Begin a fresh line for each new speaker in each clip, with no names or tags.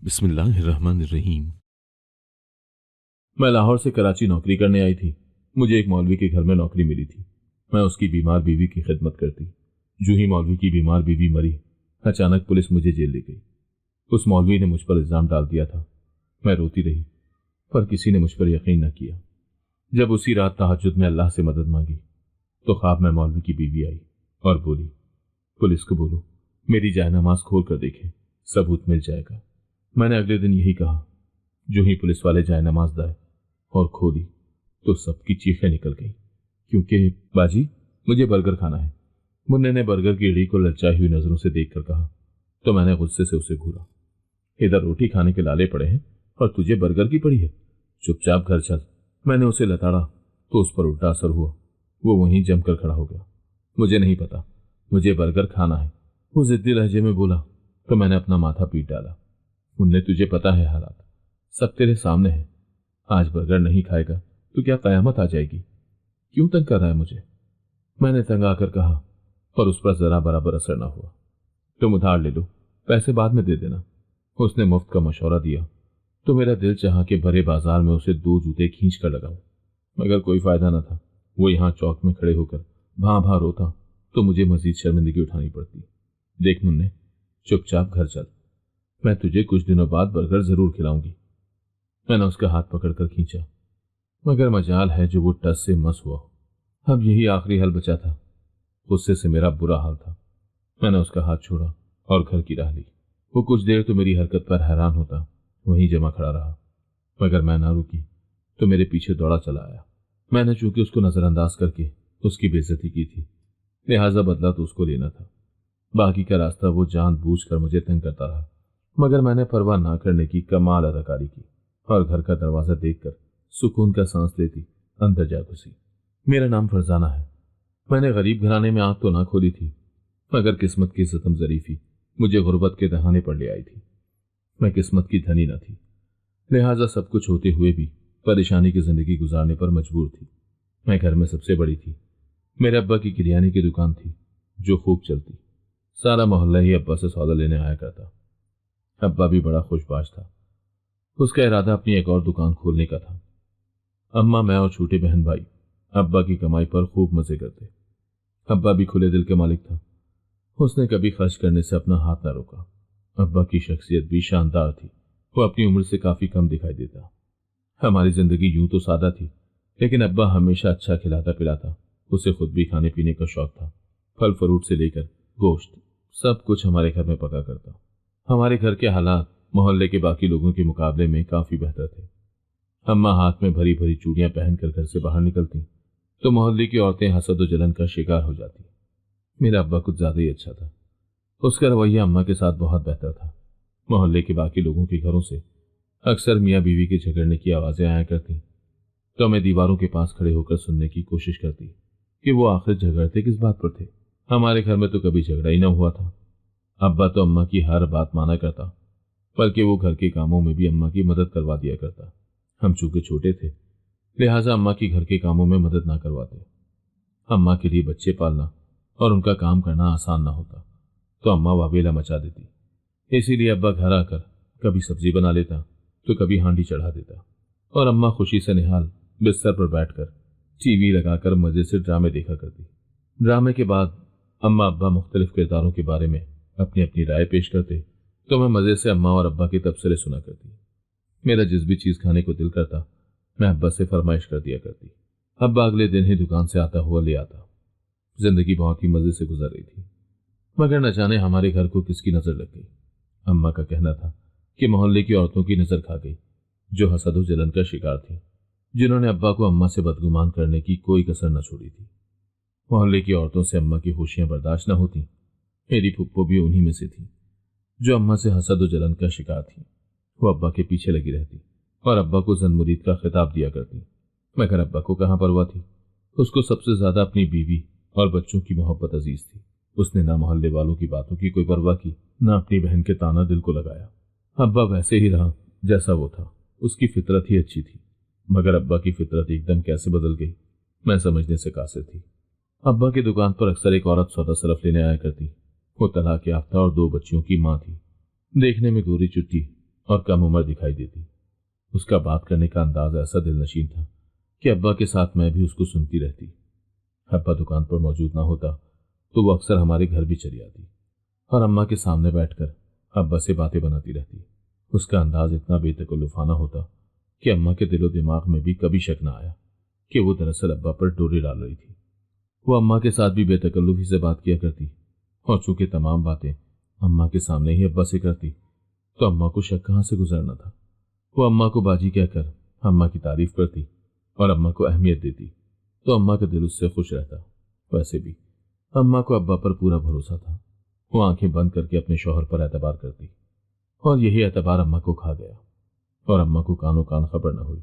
बिस्मिल्लाहिर्रहमानिर्रहीम।
मैं लाहौर से कराची नौकरी करने आई थी। मुझे एक मौलवी के घर में नौकरी मिली थी। मैं उसकी बीमार बीवी की खिदमत करती। जो ही मौलवी की बीमार बीवी मरी, अचानक पुलिस मुझे जेल ले गई। उस मौलवी ने मुझ पर इल्जाम डाल दिया था। मैं रोती रही, पर किसी ने मुझ पर यकीन न किया। जब उसी रात तहज्जुद में अल्लाह से मदद मांगी तो ख्वाब में मौलवी की बीवी आई और बोली, पुलिस को बोलो मेरी जायनमाज खोल कर देखे, सबूत मिल जाएगा। मैंने अगले दिन यही कहा। जो ही पुलिस वाले जायनमाज लाए और खोली तो सबकी चीखें निकल गईं, क्योंकि बाजी मुझे बर्गर खाना है। मुन्ने ने बर्गर की एड़ी को ललचाई हुई नजरों से देखकर कहा तो मैंने गुस्से से उसे घूरा। इधर रोटी खाने के लाले पड़े हैं और तुझे बर्गर की पड़ी है, चुपचाप घर चल। मैंने उसे लताड़ा तो उस पर उल्टा असर हुआ। वो वहीं जमकर खड़ा हो गया। मुझे नहीं पता, मुझे बर्गर खाना है, वो जिद्दी लहजे में बोला। तो मैंने अपना माथा पीट डाला। मुन्ने तुझे पता है हालात सब तेरे सामने है। आज बर्गर नहीं खाएगा तो क्या कयामत आ जाएगी? क्यों तंग कर रहा है मुझे? मैंने तंग आकर कहा, पर उस पर जरा बराबर असर ना हुआ। तुम उधार ले लो, पैसे बाद में दे देना। उसने मुफ्त का मशवरा दिया तो मेरा दिल चाहा कि भरे बाजार में उसे 2 जूते खींच कर लगाऊं, मगर कोई फायदा न था। वो यहां चौक में खड़े होकर भां भां रोता तो मुझे मजीद शर्मिंदगी उठानी पड़ती। देख मुन्ने, चुपचाप घर चल, मैं तुझे कुछ दिनों बाद बर्गर जरूर खिलाऊंगी। मैंने उसका हाथ पकड़कर खींचा, मगर मजाल है जो वो टस से मस हुआ। अब यही आखिरी हल बचा था। गुस्से से मेरा बुरा हाल था। मैंने उसका हाथ छोड़ा और घर की राह ली। वो कुछ देर तो मेरी हरकत पर हैरान होता वहीं जमा खड़ा रहा, मगर मैं ना रुकी तो मेरे पीछे दौड़ा चला आया। मैंने चूंकि उसको नजरअंदाज करके उसकी बेइज्जती की थी, लिहाजा बदला तो उसको लेना था। बाकी का रास्ता वो जानबूझकर मुझे तंग करता रहा, मगर मैंने परवाह ना करने की कमाल अदाकारी की और घर का दरवाजा देखकर सुकून का सांस लेती अंदर जा घुसी। मेरा नाम फरजाना है। मैंने गरीब घराने में आंख तो ना खोली थी, मगर किस्मत की सितम जरीफी मुझे गुर्बत के दहाने पर ले आई थी। मैं किस्मत की धनी न थी, लिहाजा सब कुछ होते हुए भी परेशानी की जिंदगी गुजारने पर मजबूर थी। मैं घर में सबसे बड़ी थी। मेरे अब्बा की किरियाने की दुकान थी जो खूब चलती। सारा मोहल्ला ही अब्बा से सौदा लेने आया करता। अब्बा भी बड़ा खुशबाश था। उसका इरादा अपनी एक और दुकान खोलने का था। अम्मा, मैं और छोटे बहन भाई अब्बा की कमाई पर खूब मजे करते। अब्बा भी खुले दिल के मालिक था। उसने कभी खर्च करने से अपना हाथ न रोका। अब्बा की शख्सियत भी शानदार थी। वो अपनी उम्र से काफी कम दिखाई देता। हमारी जिंदगी यूं तो सादा थी, लेकिन अब्बा हमेशा अच्छा खिलाता पिलाता। उसे खुद भी खाने पीने का शौक था। फल फ्रूट से लेकर गोश्त सब कुछ हमारे घर में पका करता। हमारे घर के हालात मोहल्ले के बाकी लोगों के मुकाबले में काफी बेहतर थे। अम्मा हाथ में भरी भरी चूड़ियां पहनकर घर से बाहर निकलती तो मोहल्ले की औरतें हसद और जलन का शिकार हो जाती। मेरा अब्बा कुछ ज्यादा ही अच्छा था। उसका रवैया अम्मा के साथ बहुत बेहतर था। मोहल्ले के बाकी लोगों के घरों से अक्सर मियाँ बीवी के झगड़ने की आवाजें आया करती, तो मैं दीवारों के पास खड़े होकर सुनने की कोशिश करती कि वो आखिर झगड़ते किस बात पर थे। हमारे घर में तो कभी झगड़ा ही न हुआ था। अब्बा तो अम्मा की हर बात माना करता, बल्कि वो घर के कामों में भी अम्मा की मदद करवा दिया करता। हम चूंकि छोटे थे, लिहाजा अम्मा की घर के कामों में मदद ना करवाते। अम्मा के लिए बच्चे पालना और उनका काम करना आसान ना होता, तो अम्मा वावेला मचा देती। इसीलिए अब्बा घर आकर कभी सब्जी बना लेता तो कभी हांडी चढ़ा देता, और अम्मा खुशी से निहाल बिस्तर पर बैठकर टीवी लगाकर मजे से ड्रामे देखा करती। ड्रामे के बाद अम्मा अब्बा मुख्तलिफ किरदारों के बारे में अपनी अपनी राय पेश करते, तो मैं मजे से अम्मा और अब्बा के तबसरे सुना करती। मेरा जिस भी चीज खाने को दिल करता, मैं अब्बा से फरमाइश कर दिया करती। अब्बा अगले दिन ही दुकान से आता हुआ ले आता। जिंदगी बहुत ही मजे से गुजर रही थी, मगर न जाने हमारे घर को किसकी नजर लग गई। अम्मा का कहना था कि मोहल्ले की औरतों की नजर खा गई, जो हसद और जलन का शिकार थी, जिन्होंने अब्बा को अम्मा से बदगुमान करने की कोई कसर न छोड़ी थी। मोहल्ले की औरतों से अम्मा की खुशियां बर्दाश्त न होती। मेरी फुप्पो भी उन्हीं में से थी, जो अम्मा से हसद और जलन का शिकार थी। वो अब्बा के पीछे लगी रहती और अब्बा को जन मुरीद का खिताब दिया करती, मगर अब्बा को कहां परवाह थी। उसको सबसे ज्यादा अपनी बीवी और बच्चों की मोहब्बत अजीज थी। उसने ना मोहल्ले वालों की बातों की कोई परवाह की, ना अपनी बहन के ताना दिल को लगाया। अब्बा वैसे ही रहा जैसा वो था। उसकी फितरत ही अच्छी थी, मगर अब्बा की फितरत एकदम कैसे बदल गई, मैं समझने से कासिर थी। अब्बा की दुकान पर अक्सर एक औरत सौदा सरफ लेने आया करती। वो तलाक याफ्ता और 2 बच्चियों की माँ थी। देखने में गोरी चुट्टी और कम उम्र दिखाई देती। उसका बात करने का अंदाज ऐसा दिलनशीन था कि अब्बा के साथ मैं भी उसको सुनती रहती। अब्बा दुकान पर मौजूद ना होता तो वो अक्सर हमारे घर भी चली आती और अम्मा के सामने बैठकर अब्बा से बातें बनाती रहती। उसका अंदाज इतना बेतकल्लुफाना होता कि अम्मा के दिलो दिमाग में भी कभी शक ना आया कि वो दरअसल अब्बा पर डोरे डाल रही थी। वो अम्मा के साथ भी बेतकल्लुफी से बात किया करती और चूंकि तमाम बातें अम्मा के सामने ही अब्बा से करती तो अम्मा को शक कहाँ से गुजरना था। वो अम्मा को बाजी कहकर अम्मा की तारीफ करती और अम्मा को अहमियत देती तो अम्मा का दिल उससे खुश रहता। वैसे भी अम्मा को अब्बा पर पूरा भरोसा था। वो आंखें बंद करके अपने शौहर पर एतबार करती और यही एतबार अम्मा को खा गया और अम्मा को कानों कान खबर न हुई।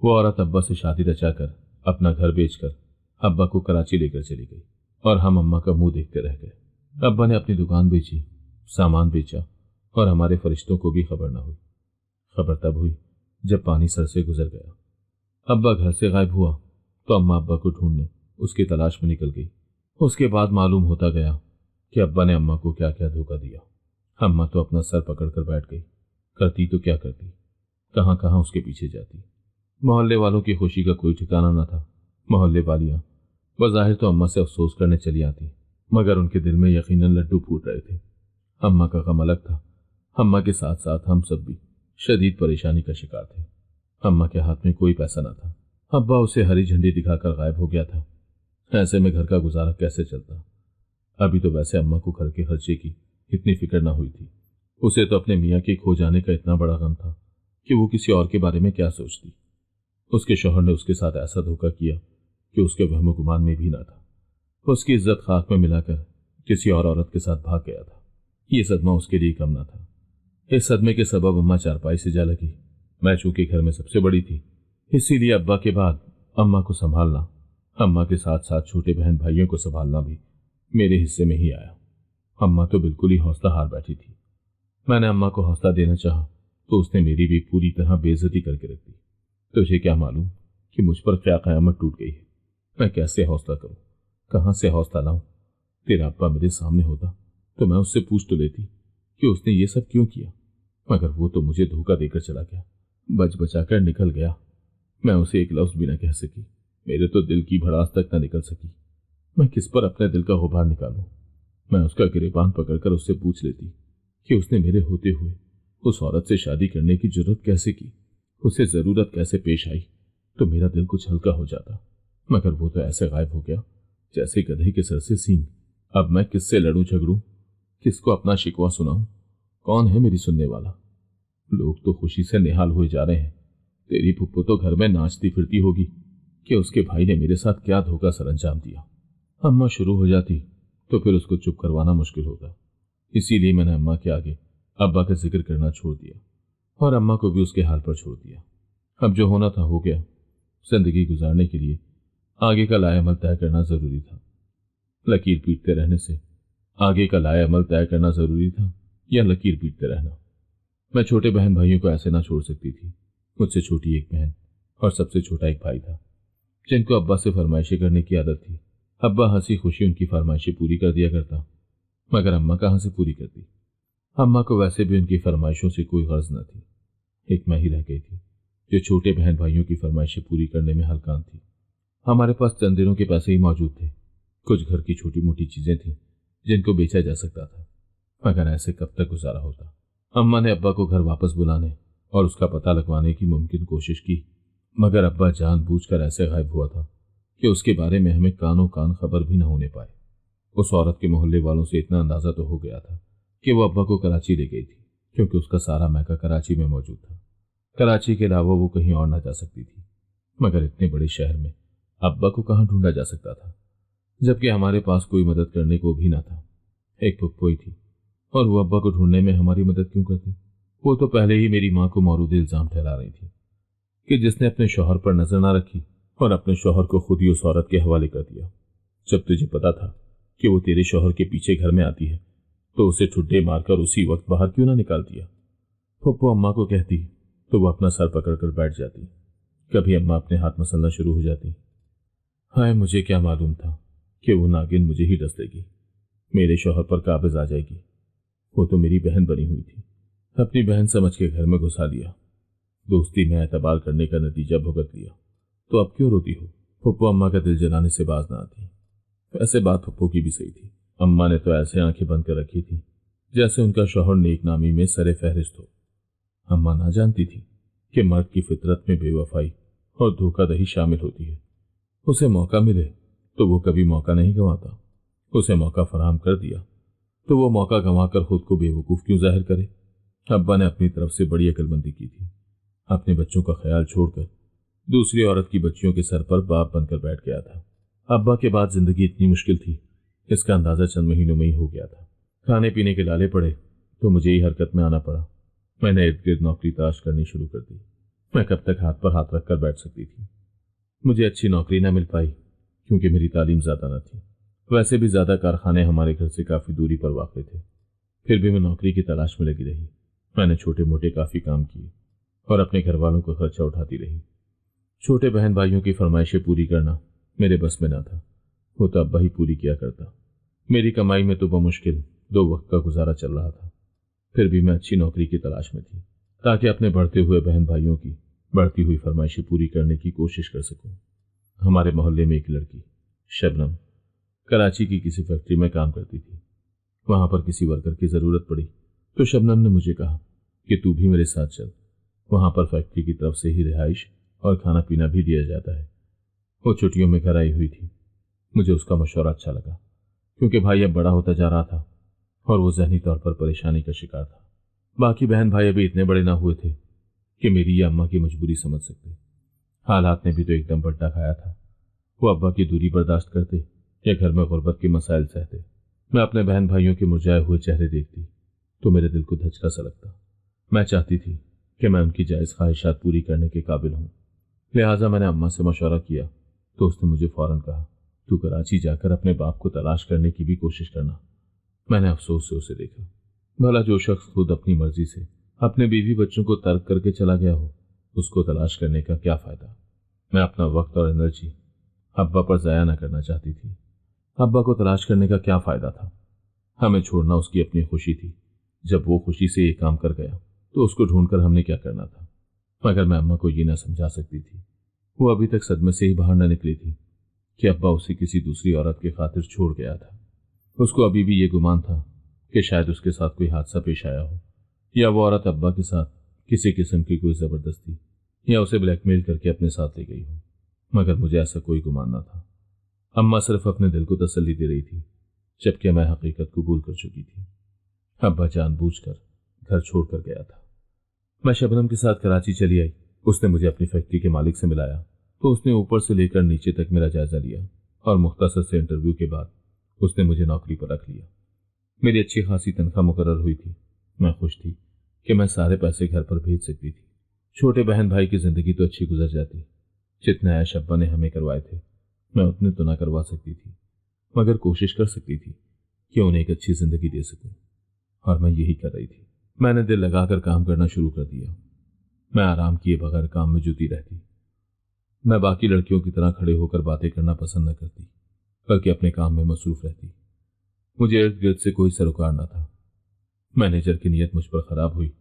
वो औरत अब्बा से शादी रचाकर अपना घर बेचकर अब्बा को कराची लेकर चली गई और हम अम्मा का मुंह देखते रह गए। अब्बा ने अपनी दुकान बेची, सामान बेचा और हमारे फरिश्तों को भी खबर न हुई। खबर तब हुई जब पानी सर से गुजर गया। अब्बा घर से गायब हुआ तो अम्मा अब्बा को ढूंढने उसकी तलाश में निकल गई। उसके बाद मालूम होता गया कि अब्बा ने अम्मा को क्या क्या धोखा दिया। अम्मा तो अपना सर पकड़कर बैठ गई। करती तो क्या करती, कहां कहां उसके पीछे जाती। मोहल्ले वालों की खुशी का कोई ठिकाना न था। मोहल्ले वालियां बज़ाहिर तो अम्मा से अफसोस करने चली आती मगर उनके दिल में यकीनन लड्डू फूट रहे थे। अम्मा का गम अलग था। अम्मा के साथ साथ हम सब भी शदीद परेशानी का शिकार थे। अम्मा के हाथ में कोई पैसा न था। अब्बा उसे हरी झंडी दिखाकर गायब हो गया था। ऐसे में घर का गुजारा कैसे चलता। अभी तो वैसे अम्मा को घर के खर्चे की इतनी फिक्र न हुई थी। उसे तो अपने मियाँ के खो जाने का इतना बड़ा गम था कि वो किसी और के बारे में क्या सोचती। उसके शौहर ने उसके साथ ऐसा धोखा किया कि उसके वहम गुमान में भी ना था। उसकी इज्जत खाक में मिलाकर किसी और औरत के साथ भाग गया था। ये सदमा उसके लिए कम ना था। इस सदमे के सबब अम्मा चारपाई से जा लगी। मैं चूंकि घर में सबसे बड़ी थी इसीलिए अब्बा के बाद अम्मा को संभालना, अम्मा के साथ साथ छोटे बहन भाइयों को संभालना भी मेरे हिस्से में ही आया। अम्मा तो बिल्कुल ही हौसला हार बैठी थी। मैंने अम्मा को हौसला देना चाहा तो उसने मेरी भी पूरी तरह बेइज्जती करके रख दी। तुझे क्या मालूम कि मुझ पर क्या कयामत टूट गई है। मैं कैसे हौसला करूं, कहां से हौसला लाऊं। तेरा अब्बा मेरे सामने होता तो मैं उससे पूछ तो लेती कि उसने ये सब क्यों किया, मगर वो तो मुझे धोखा देकर चला गया, बच बचाकर निकल गया। मैं उसे एक लफ्ज भी न कह सकी। मेरे तो दिल की भड़ास तक न निकल सकी। मैं किस पर अपने दिल का गुबार निकालूं। मैं उसका गिरेबान पकड़कर उससे पूछ लेती कि उसने मेरे होते हुए उस औरत से शादी करने की जुर्रत कैसे की, उसे जरूरत कैसे पेश आई, तो मेरा दिल कुछ हल्का हो जाता। मगर वो तो ऐसे गायब हो गया जैसे गधे के सर से सींग। अब मैं किससे लड़ूं झगड़ूं, किसको अपना शिकवा सुनाऊं, कौन है मेरी सुनने वाला। लोग तो खुशी से निहाल हुए जा रहे हैं। तेरी पुप्पो तो घर में नाचती फिरती होगी कि उसके भाई ने मेरे साथ क्या धोखा सरंजाम दिया। अम्मा शुरू हो जाती तो फिर उसको चुप करवाना मुश्किल होता। इसीलिए मैंने अम्मा के आगे अब्बा का जिक्र करना छोड़ दिया और अम्मा को भी उसके हाल पर छोड़ दिया। अब जो होना था हो गया। जिंदगी गुजारने के लिए आगे का लाएअमल तय करना जरूरी था। लकीर पीटते रहने से आगे का लाएअमल तय करना जरूरी था या लकीर पीटते रहना। मैं छोटे बहन भाइयों को ऐसे ना छोड़ सकती थी। मुझसे छोटी एक बहन और सबसे छोटा एक भाई था जिनको अब्बा से फरमाइशें करने की आदत थी। अब्बा हंसी खुशी उनकी फरमाइशें पूरी कर दिया करता मगर अम्मा कहाँ से पूरी करती। अम्मा को वैसे भी उनकी फरमाइशों से कोई गर्ज न थी। एक मैं ही रह गई थी जो छोटे बहन भाइयों की फरमाइशें पूरी करने में हलकान थी। हमारे पास चंद दिनों के पैसे ही मौजूद थे। कुछ घर की छोटी मोटी चीजें थीं जिनको बेचा जा सकता था, मगर ऐसे कब तक गुजारा होता। अम्मा ने अब्बा को घर वापस बुलाने और उसका पता लगवाने की मुमकिन कोशिश की मगर अब्बा जानबूझकर ऐसे गायब हुआ था कि उसके बारे में हमें कानों कान खबर भी न होने पाए। उस औरत के मोहल्ले वालों से इतना अंदाजा तो हो गया था कि वो अब्बा को कराची ले गई थी क्योंकि उसका सारा मैका कराची में मौजूद था। कराची के अलावा वो कहीं और न जा सकती थी। मगर इतने बड़े शहर में अब्बा को कहाँ ढूंढा जा सकता था, जबकि हमारे पास कोई मदद करने को भी ना था। एक पुप्पो ही थी और वो अब्बा को ढूंढने में हमारी मदद क्यों करती। वो तो पहले ही मेरी माँ को मौरूद इल्जाम ठहरा रही थी कि जिसने अपने शौहर पर नजर ना रखी और अपने शौहर को खुद ही उस औरत के हवाले कर दिया। जब तुझे पता था कि वो तेरे शौहर के पीछे घर में आती है तो उसे ठुड्डे मारकर उसी वक्त बाहर क्यों ना निकाल दिया। पुप्पो अम्मा को कहती तो वो अपना सर पकड़कर बैठ जाती। कभी अम्मा अपने हाथ मसलना शुरू हो जाती। हाय, मुझे क्या मालूम था कि वो नागिन मुझे ही डस देगी, मेरे शौहर पर काबिज आ जाएगी। वो तो मेरी बहन बनी हुई थी। अपनी बहन समझ के घर में घुसा लिया। दोस्ती में एतबार करने का नतीजा भुगत लिया। तो अब क्यों रोती हो? पप्पू अम्मा का दिल जलाने से बाज ना आती। वैसे बात पप्पू की भी सही थी। अम्मा ने तो ऐसे आंखें बंद कर रखी थी जैसे उनका शौहर नेक नामी में सरे फहरिस्त हो। अम्मा ना जानती थी कि मर्द की फितरत में बेवफाई और धोखाधड़ी शामिल होती है। उसे मौका मिले तो वो कभी मौका नहीं गंवाता। उसे मौका फराहम कर दिया तो वो मौका गंवाकर खुद को बेवकूफ़ क्यों जाहिर करे। अब्बा ने अपनी तरफ से बड़ी अकलमंदी की थी। अपने बच्चों का ख्याल छोड़कर दूसरी औरत की बच्चियों के सर पर बाप बनकर बैठ गया था। अब्बा के बाद जिंदगी इतनी मुश्किल थी, इसका अंदाजा चंद महीनों में ही हो गया था। खाने पीने के लाले पड़े तो मुझे ही हरकत में आना पड़ा। मैंने इर्द गिर्द नौकरी तलाश करनी शुरू कर दी। मैं कब तक हाथ पर हाथ रखकर बैठ सकती थी। मुझे अच्छी नौकरी न मिल पाई क्योंकि मेरी तालीम ज़्यादा न थी। वैसे भी ज़्यादा कारखाने हमारे घर से काफ़ी दूरी पर वाक़ थे। फिर भी मैं नौकरी की तलाश में लगी रही। मैंने छोटे मोटे काफ़ी काम किए और अपने घर वालों का खर्चा उठाती रही। छोटे बहन भाइयों की फरमाइशें पूरी करना मेरे बस में न था। वो तो अब्बा ही पूरी किया करता। मेरी कमाई में तो बमुश्किल 2 वक्त का गुजारा चल रहा था। फिर भी मैं अच्छी नौकरी की तलाश में थी ताकि अपने बढ़ते हुए बहन भाइयों की बढ़ती हुई फरमाइशें पूरी करने की कोशिश कर सकूं। हमारे मोहल्ले में एक लड़की शबनम कराची की किसी फैक्ट्री में काम करती थी। वहां पर किसी वर्कर की ज़रूरत पड़ी तो शबनम ने मुझे कहा कि तू भी मेरे साथ चल। वहां पर फैक्ट्री की तरफ से ही रिहाइश और खाना पीना भी दिया जाता है। वो छुट्टियों में घर आई हुई थी। मुझे उसका मशवरा अच्छा लगा क्योंकि भाई अब बड़ा होता जा रहा था और वो ज़हनी तौर पर परेशानी का शिकार था। बाकी बहन भाई अभी इतने बड़े ना हुए थे कि मेरी या अम्मा की मजबूरी समझ सकते। हालात ने भी तो एकदम पट्टा खाया था। वो अब्बा की दूरी बर्दाश्त करते या घर में गुर्बत के मसाइल सहते। मैं अपने बहन भाइयों के मुरझाए हुए चेहरे देखती तो मेरे दिल को धचका सा लगता। मैं चाहती थी कि मैं उनकी जायज़ ख्वाहिशात पूरी करने के काबिल हूँ। लिहाजा मैंने अम्मा से मशवरा किया तो उसने मुझे फौरन कहा, तू कराची जाकर अपने बाप को तलाश करने की भी कोशिश करना। मैंने अफसोस से उसे देखा। भला जो शख्स खुद अपनी मर्जी से अपने बीवी बच्चों को तर्क करके चला गया हो, उसको तलाश करने का क्या फ़ायदा। मैं अपना वक्त और एनर्जी अब्बा पर ज़ाया न करना चाहती थी। अब्बा को तलाश करने का क्या फ़ायदा था। हमें छोड़ना उसकी अपनी खुशी थी। जब वो खुशी से ये काम कर गया तो उसको ढूंढकर हमने क्या करना था। मगर मैं अम्मा को ये ना समझा सकती थी। वो अभी तक सदमे से ही बाहर न निकली थी कि अब्बा उसे किसी दूसरी औरत के खातिर छोड़ गया था। उसको अभी भी ये गुमान था कि शायद उसके साथ कोई हादसा पेश आया हो या वो औरत अब्बा के साथ किसी किस्म की कोई ज़बरदस्ती या उसे ब्लैकमेल करके अपने साथ ले गई हो। मगर मुझे ऐसा कोई गुमान न था। अम्मा सिर्फ अपने दिल को तसल्ली दे रही थी जबकि मैं हकीकत कबूल कर चुकी थी। अब्बा जानबूझकर घर छोड़कर गया था। मैं शबनम के साथ कराची चली आई। उसने मुझे अपनी फैक्ट्री के मालिक से मिलाया तो उसने ऊपर से लेकर नीचे तक मेरा जायजा लिया और मुख्तसर से इंटरव्यू के बाद उसने मुझे नौकरी पर रख लिया। मेरी अच्छी खासी तनख्वाह मुकर्रर हुई थी। मैं खुश थी कि मैं सारे पैसे घर पर भेज सकती थी। छोटे बहन भाई की जिंदगी तो अच्छी गुजर जाती। जितने ऐश अब्बा ने हमें करवाए थे मैं उतने तो ना करवा सकती थी, मगर कोशिश कर सकती थी कि उन्हें एक अच्छी जिंदगी दे सकूं, और मैं यही कर रही थी। मैंने दिल लगाकर काम करना शुरू कर दिया। मैं आराम किए बगैर काम में जुटी रहती। मैं बाकी लड़कियों की तरह खड़े होकर बातें करना पसंद न करती, बल्कि अपने काम में मसरूफ रहती। मुझे इर्द गिर्द से कोई सरोकार न था। मैनेजर की नीयत मुझ पर खराब हुई,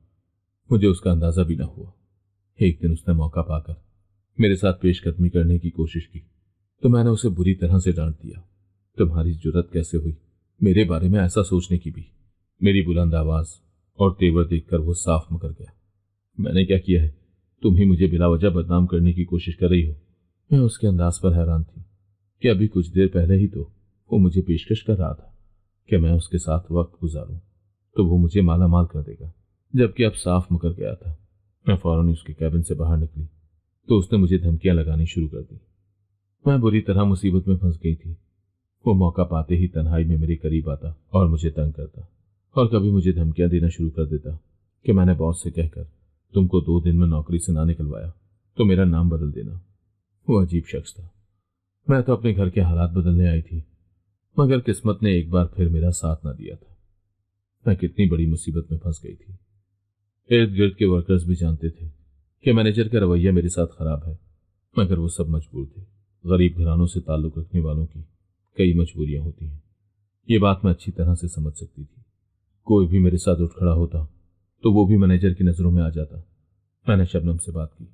मुझे उसका अंदाजा भी न हुआ। एक दिन उसने मौका पाकर मेरे साथ पेशकदमी करने की कोशिश की तो मैंने उसे बुरी तरह से डांट दिया। तुम्हारी जुर्रत कैसे हुई मेरे बारे में ऐसा सोचने की भी। मेरी बुलंद आवाज और तेवर देखकर वो साफ मुकर गया। मैंने क्या किया है? तुम ही मुझे बिला वजह बदनाम करने की कोशिश कर रही हो। मैं उसके अंदाज पर हैरान थी कि अभी कुछ देर पहले ही तो वो मुझे पेशकश कर रहा था कि मैं उसके साथ वक्त गुजारूं तो वो मुझे माला माल कर देगा, जबकि अब साफ मुकर गया था। मैं फौरन उसके कैबिन से बाहर निकली तो उसने मुझे धमकियां लगानी शुरू कर दी। मैं बुरी तरह मुसीबत में फंस गई थी। वो मौका पाते ही तन्हाई में मेरे करीब आता और मुझे तंग करता, और कभी मुझे धमकियां देना शुरू कर देता कि मैंने बॉस से कहकर तुमको 2 दिन में नौकरी से ना निकलवाया तो मेरा नाम बदल देना। वो अजीब शख्स था। मैं तो अपने घर के हालात बदलने आई थी, मगर किस्मत ने एक बार फिर मेरा साथ ना दिया था। मैं कितनी बड़ी मुसीबत में फंस गई थी। इर्द गिर्द के वर्कर्स भी जानते थे कि मैनेजर का रवैया मेरे साथ खराब है, मगर वो सब मजबूर थे। गरीब घरानों से ताल्लुक रखने वालों की कई मजबूरियां होती हैं। ये बात मैं अच्छी तरह से समझ सकती थी। कोई भी मेरे साथ उठ खड़ा होता تو وہ بھی मैनेजर کی नज़रों में आ जाता। मैंने शबनम से बात की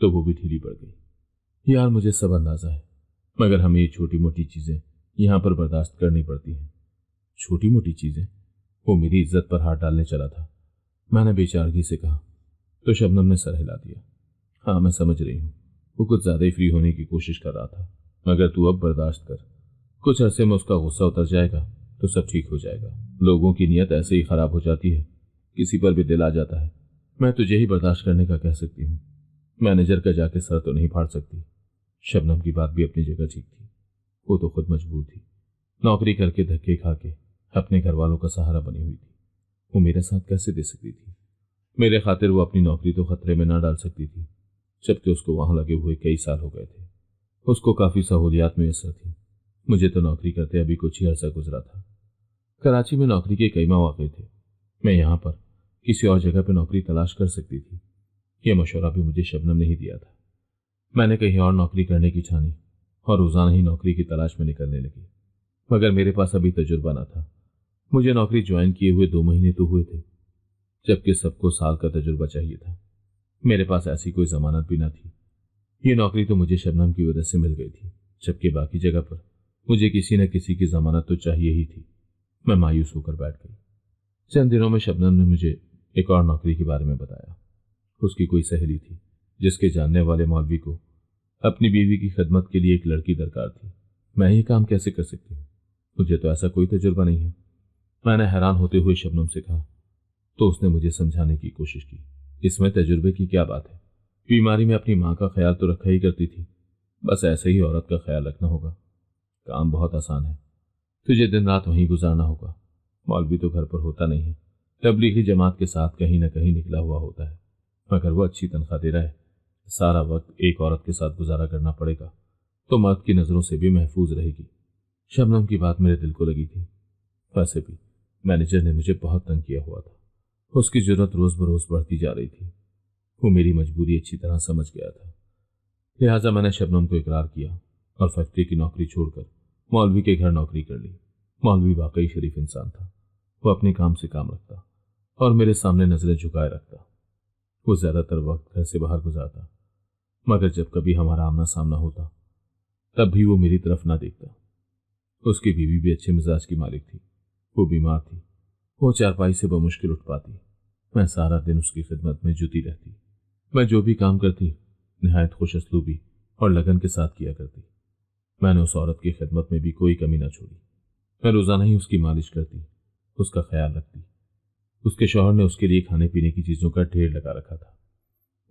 तो वो भी ढीली पड़ गई। यार मुझे सब अंदाज़ा है, मगर हमें ये छोटी मोटी चीज़ें यहाँ पर बर्दाश्त करनी पड़ती हैं। छोटी मोटी चीज़ें? वो मेरी इज्जत पर हाथ डालने चला था। मैंने बेचारगी से कहा तो शबनम ने सर हिला दिया। हाँ मैं समझ रही हूँ, वो कुछ ज़्यादा ही फ्री होने की कोशिश कर रहा था, मगर तू अब बर्दाश्त कर। कुछ अरसे में उसका गुस्सा उतर जाएगा तो सब ठीक हो जाएगा। लोगों की नीयत ऐसे ही खराब हो जाती है, किसी पर भी दिल आ जाता है। मैं तुझे ही बर्दाश्त करने का कह सकती हूँ, मैनेजर का जाके सर तो नहीं फाड़ सकती। शबनम की बात भी अपनी जगह ठीक थी। वो तो खुद मजबूर थी, नौकरी करके धक्के खा के अपने घर वालों का सहारा बनी हुई थी। वो मेरे साथ कैसे दे सकती थी? मेरे खातिर वो अपनी नौकरी तो खतरे में ना डाल सकती थी, जबकि उसको वहां लगे हुए कई साल हो गए थे। उसको काफ़ी सहूलियात मुयस्सर थी। मुझे तो नौकरी करते अभी कुछ ही अर्सा गुजरा था। कराची में नौकरी के कई मौके थे। मैं यहाँ पर किसी और जगह पर नौकरी तलाश कर सकती थी। यह मशवरा भी मुझे शबनम ने ही दिया था। मैंने कहीं और नौकरी करने की ठानी और रोज़ाना ही नौकरी की तलाश में निकलने लगी, मगर मेरे पास अभी तजुर्बा न था। मुझे नौकरी ज्वाइन किए हुए 2 महीने तो हुए थे, जबकि सबको साल का तजुर्बा चाहिए था। मेरे पास ऐसी कोई जमानत भी न थी। ये नौकरी तो मुझे शबनम की वजह से मिल गई थी, जबकि बाकी जगह पर मुझे किसी न किसी की जमानत तो चाहिए ही थी। मैं मायूस होकर बैठ गई। चंद दिनों में शबनम ने मुझे एक और नौकरी के बारे में बताया। उसकी कोई सहेली थी जिसके जानने वाले मौलवी को अपनी बीवी की खिदमत के लिए एक लड़की दरकार थी। मैं ये काम कैसे कर सकती हूँ? मुझे तो ऐसा कोई तजुर्बा नहीं है। मैंने हैरान होते हुए शबनम से कहा तो उसने मुझे समझाने की कोशिश की। इसमें तजुर्बे की क्या बात है? बीमारी में अपनी माँ का ख्याल तो रखा ही करती थी, बस ऐसे ही औरत का ख्याल रखना होगा। काम बहुत आसान है, तुझे दिन रात वहीं गुजारना होगा। मौलवी तो घर पर होता नहीं है, तबलीगी जमात के साथ कहीं न कहीं निकला हुआ होता है, मगर वो अच्छी तनख्वाह दे रहा है। सारा वक्त एक औरत के साथ गुजारा करना पड़ेगा तो मर्द की नज़रों से भी महफूज रहेगी। शबनम की बात मेरे दिल को लगी थी। वैसे भी मैनेजर ने मुझे बहुत तंग किया हुआ था। उसकी जरूरत रोज बरोज बढ़ती जा रही थी। वो मेरी मजबूरी अच्छी तरह समझ गया था। लिहाजा मैंने शबनम को इकरार किया और फैक्ट्री की नौकरी छोड़कर मौलवी के घर नौकरी कर ली। मौलवी वाकई शरीफ इंसान था। वो अपने काम से काम रखता और मेरे सामने नजरें झुकाए रखता। वो ज्यादातर वक्त घर से बाहर गुजारता, मगर जब कभी हमारा आमना सामना होता तब भी वो मेरी तरफ ना देखता। उसकी बीवी भी अच्छे मिजाज की मालिक थी। वो बीमार थी, वो चारपाई से बमुश्किल उठ पाती। मैं सारा दिन उसकी खिदमत में जुटी रहती। मैं जो भी काम करती निहायत खुश असलूबी और लगन के साथ किया करती। मैंने उस औरत की खिदमत में भी कोई कमी ना छोड़ी। मैं रोजाना ही उसकी मालिश करती, उसका ख्याल रखती। उसके शौहर ने उसके लिए खाने पीने की चीजों का ढेर लगा रखा था।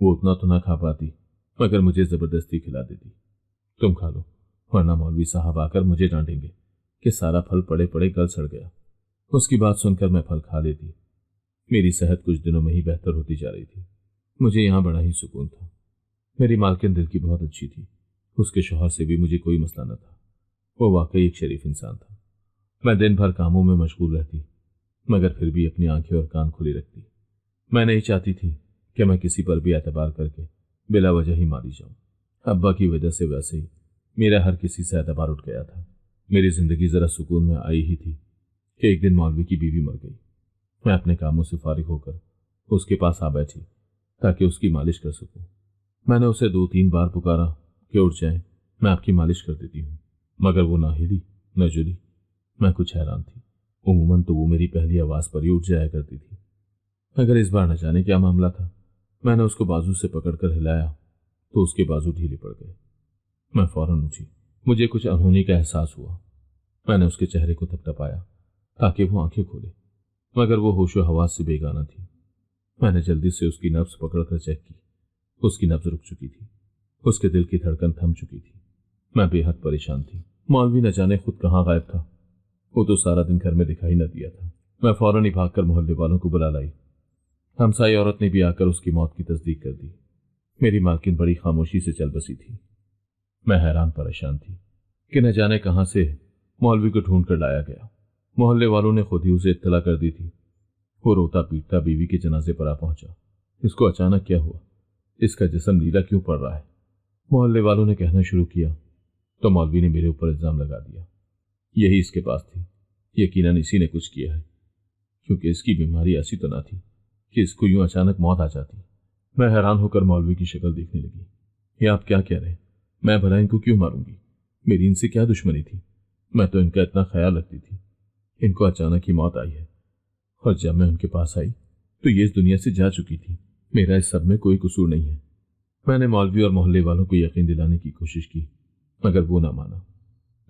वो उतना तो ना खा पाती, मगर मुझे जबरदस्ती खिला देती। तुम खा लो, वरना मौलवी साहब आकर मुझे डांटेंगे कि सारा फल पड़े पड़े गल सड़ गया। उसकी बात सुनकर मैं फल खा लेती। मेरी सेहत कुछ दिनों में ही बेहतर होती जा रही थी। मुझे यहाँ बड़ा ही सुकून था। मेरी मालकिन दिल की बहुत अच्छी थी। उसके शौहर से भी मुझे कोई मसला न था। वो वाकई एक शरीफ इंसान था। मैं दिन भर कामों में मशगूल रहती, मगर फिर भी अपनी आंखें और कान खुली रखती। मैं नहीं चाहती थी कि मैं किसी पर भी एतबार करके बिला वजह ही मारी जाऊं। अब्बा की वजह से वैसे ही मेरा हर किसी से एतबार उठ गया था। मेरी जिंदगी जरा सुकून में आई ही थी कि एक दिन मौलवी की बीवी मर गई। मैं अपने कामों से फारिग होकर उसके पास आ बैठी ताकि उसकी मालिश कर सकूं। मैंने उसे 2-3 बार पुकारा कि उठ जाए, मैं आपकी मालिश कर देती हूँ, मगर वो ना हिली न जुली। मैं कुछ हैरान थी। उमूमन तो वो मेरी पहली आवाज़ पर ही उठ जाया करती थी, मगर इस बार न जाने क्या मामला था। मैंने उसको बाजू से पकड़कर हिलाया तो उसके बाजू ढीले पड़ गए। मैं फौरन उठी। मुझे कुछ अनहोनी का एहसास हुआ। मैंने उसके चेहरे को थपथपाया ताकि वो आंखें खोले, मगर वो होशो हवास से बेगाना थी। मैंने जल्दी से उसकी नब्ज पकड़कर चेक की। उसकी नब्ज रुक चुकी थी, उसके दिल की धड़कन थम चुकी थी। मैं बेहद परेशान थी। मौलवी न जाने खुद कहाँ गायब था। वो तो सारा दिन घर में दिखाई न दिया था। मैं फौरन ही भागकर मोहल्ले वालों को बुला लाई। हमसाई औरत ने भी आकर उसकी मौत की तस्दीक कर दी। मेरी मालकिन बड़ी खामोशी से चल बसी थी। मैं हैरान परेशान थी कि न जाने कहां से मौलवी को ढूंढ कर लाया गया। मोहल्ले वालों ने खुद ही उसे इत्तला कर दी थी। वो रोता पीटता बीवी के जनाजे पर आ पहुंचा। इसको अचानक क्या हुआ? इसका जिस्म नीला क्यों पड़ रहा है? मोहल्ले वालों ने कहना शुरू किया तो मौलवी ने मेरे ऊपर इल्जाम लगा दिया। यही इसके पास थी, यकीनन इसी ने कुछ किया है, क्योंकि इसकी बीमारी ऐसी तो ना थी کہ اس کو یوں اچانک موت آ جاتی۔ میں حیران ہو کر مولوی کی شکل دیکھنے لگی۔ یہ آپ کیا کہہ رہے ہیں؟ میں بھلا ان کو کیوں ماروں گی؟ میری ان سے کیا دشمنی تھی؟ میں تو ان کا اتنا خیال رکھتی تھی۔ ان کو اچانک ہی موت آئی ہے، اور جب میں ان کے پاس آئی تو یہ اس دنیا سے جا چکی تھی۔ میرا اس سب میں کوئی قصور نہیں ہے۔ میں نے مولوی اور محلے والوں کو یقین دلانے کی کوشش کی، مگر وہ نہ مانا۔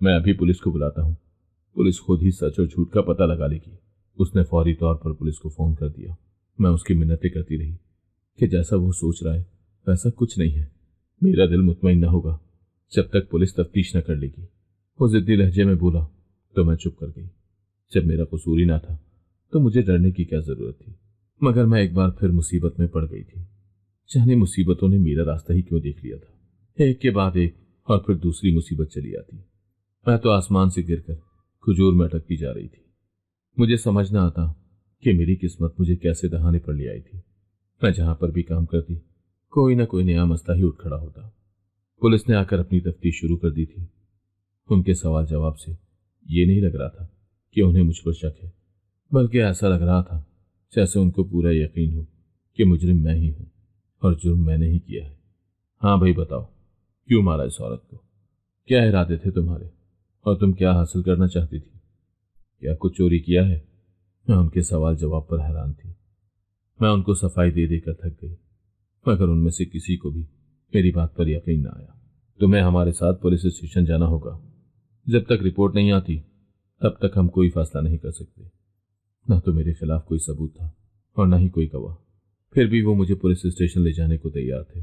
میں ابھی پولیس کو بلاتا ہوں، پولیس خود ہی سچ اور جھوٹ کا پتہ لگا لے گی۔ اس نے فوری طور پر پولیس کو فون کر دیا۔ میں اس کی منتیں کرتی رہی کہ جیسا وہ سوچ رہا ہے ویسا کچھ نہیں ہے۔ میرا دل مطمئن نہ ہوگا جب تک پولیس تفتیش نہ کر لے گی۔ وہ ضدی لہجے میں بولا تو میں چپ کر گئی۔ جب میرا قصور ہی نہ تھا تو مجھے ڈرنے کی کیا ضرورت تھی؟ مگر میں ایک بار پھر مصیبت میں پڑ گئی تھی۔ جانے مصیبتوں نے میرا راستہ ہی کیوں دیکھ لیا تھا۔ ایک کے بعد ایک اور پھر دوسری مصیبت چلی آتی۔ میں تو آسمان سے گر کر کھجور میں اٹکتی جا رہی تھی۔ مجھے سمجھ نہ آتا کہ میری قسمت مجھے کیسے دہانے پر لے آئی تھی۔ میں جہاں پر بھی کام کرتی کوئی نہ کوئی نیا مسئلہ ہی اٹھ کھڑا ہوتا۔ پولیس نے آ کر اپنی تفتیش شروع کر دی تھی۔ ان کے سوال جواب سے یہ نہیں لگ رہا تھا کہ انہیں مجھ پر شک ہے، بلکہ ایسا لگ رہا تھا جیسے ان کو پورا یقین ہو کہ مجرم میں ہی ہوں اور جرم میں نے ہی کیا ہے۔ ہاں بھائی بتاؤ، کیوں مارا اس عورت کو؟ کیا ارادے تھے تمہارے اور تم کیا حاصل کرنا چاہتی تھی؟ کیا کچھ چوری کیا ہے؟ میں ان کے سوال جواب پر حیران تھی۔ میں ان کو صفائی دے دے کر تھک گئی، مگر ان میں سے کسی کو بھی میری بات پر یقین نہ آیا۔ تمہیں ہمارے ساتھ پولیس اسٹیشن جانا ہوگا۔ جب تک رپورٹ نہیں آتی تب تک ہم کوئی فیصلہ نہیں کر سکتے۔ نہ تو میرے خلاف کوئی ثبوت تھا اور نہ ہی کوئی گواہ، پھر بھی وہ مجھے پولیس اسٹیشن لے جانے کو تیار تھے۔